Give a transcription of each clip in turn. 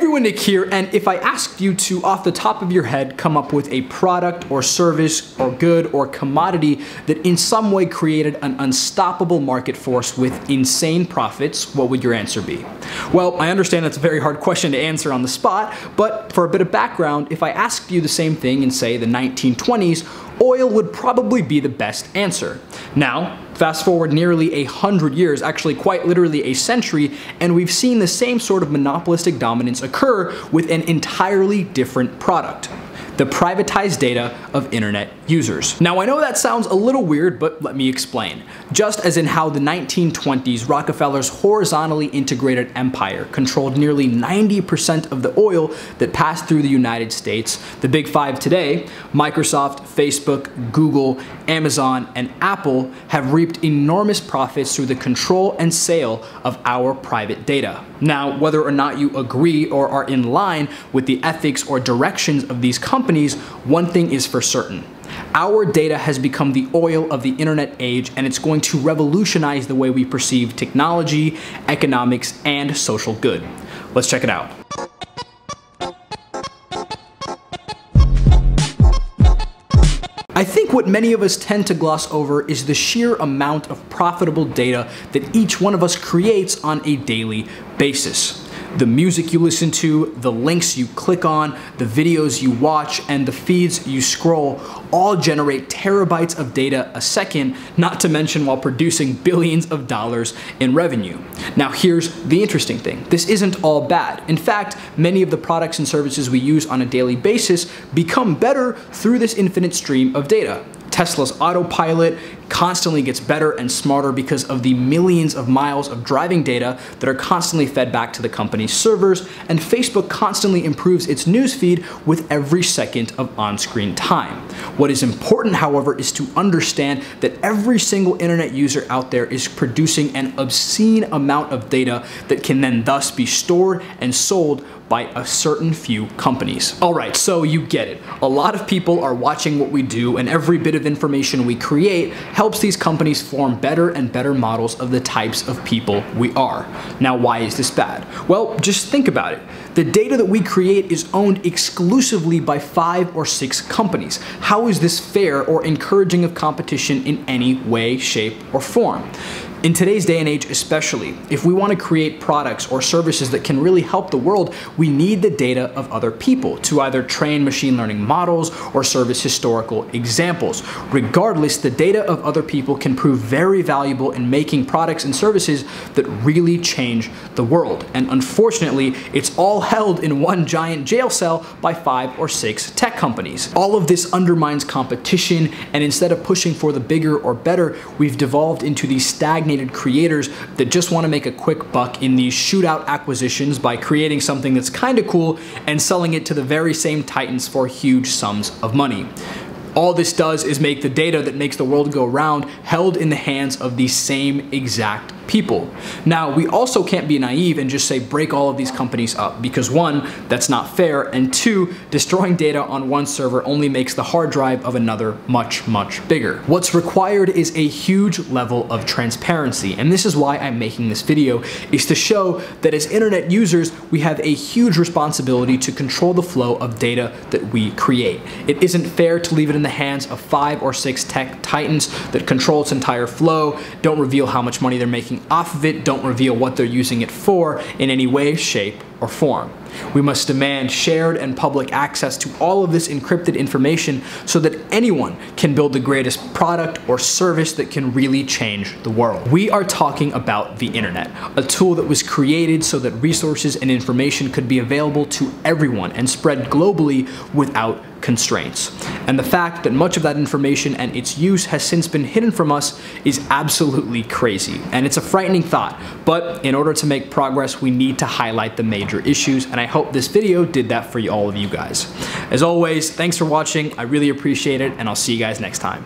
everyone, Nick here, and if I asked you to, off the top of your head, come up with a product or service or good or commodity that in some way created an unstoppable market force with insane profits, what would your answer be? Well, I understand that's a very hard question to answer on the spot, but for a bit of background, if I asked you the same thing in, say, the 1920s, oil would probably be the best answer. Now, fast forward nearly 100 years, actually quite literally a century, and we've seen the same sort of monopolistic dominance occur with an entirely different product: the privatized data of internet users. Now, I know that sounds a little weird, but let me explain. Just as in how the 1920s, Rockefeller's horizontally integrated empire controlled nearly 90% of the oil that passed through the United States, the big five today, Microsoft, Facebook, Google, Amazon, and Apple, have reaped enormous profits through the control and sale of our private data. Now, whether or not you agree or are in line with the ethics or directions of these companies, one thing is for certain. Our data has become the oil of the internet age, and it's going to revolutionize the way we perceive technology, economics, and social good. Let's check it out. I think what many of us tend to gloss over is the sheer amount of profitable data that each one of us creates on a daily basis. The music you listen to, the links you click on, the videos you watch, and the feeds you scroll all generate terabytes of data a second, not to mention while producing billions of dollars in revenue. Now, here's the interesting thing. This isn't all bad. In fact, many of the products and services we use on a daily basis become better through this infinite stream of data. Tesla's autopilot constantly gets better and smarter because of the millions of miles of driving data that are constantly fed back to the company's servers, and Facebook constantly improves its newsfeed with every second of on-screen time. What is important, however, is to understand that every single internet user out there is producing an obscene amount of data that can then thus be stored and sold by a certain few companies. Alright, so you get it. A lot of people are watching what we do, and every bit of information we create helps these companies form better and better models of the types of people we are. Now, why is this bad? Well, just think about it. The data that we create is owned exclusively by 5 or 6 companies. How is this fair or encouraging of competition in any way, shape, or form? In today's day and age especially, if we want to create products or services that can really help the world, we need the data of other people to either train machine learning models or serve as historical examples. Regardless, the data of other people can prove very valuable in making products and services that really change the world. And unfortunately, it's all held in one giant jail cell by 5 or 6 tech companies. All of this undermines competition, and instead of pushing for the bigger or better, we've devolved into these stagnated creators that just want to make a quick buck in these shootout acquisitions by creating something that's kind of cool and selling it to the very same titans for huge sums of money. All this does is make the data that makes the world go round held in the hands of these same exact people. Now, we also can't be naive and just say break all of these companies up, because 1, that's not fair, and 2, destroying data on one server only makes the hard drive of another much, much bigger. What's required is a huge level of transparency, and this is why I'm making this video, is to show that as internet users, we have a huge responsibility to control the flow of data that we create. It isn't fair to leave it in the hands of 5 or 6 tech titans that control its entire flow, don't reveal how much money they're making off of it, don't reveal what they're using it for in any way, shape, or form. We must demand shared and public access to all of this encrypted information so that anyone can build the greatest product or service that can really change the world. We are talking about the internet, a tool that was created so that resources and information could be available to everyone and spread globally without constraints. And the fact that much of that information and its use has since been hidden from us is absolutely crazy. And it's a frightening thought, but in order to make progress, we need to highlight the major issues, and I hope this video did that for all of you guys. As always, thanks for watching, I really appreciate it, and I'll see you guys next time.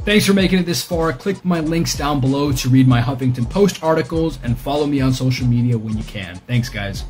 Thanks for making it this far. Click my links down below to read my Huffington Post articles and follow me on social media when you can. Thanks, guys.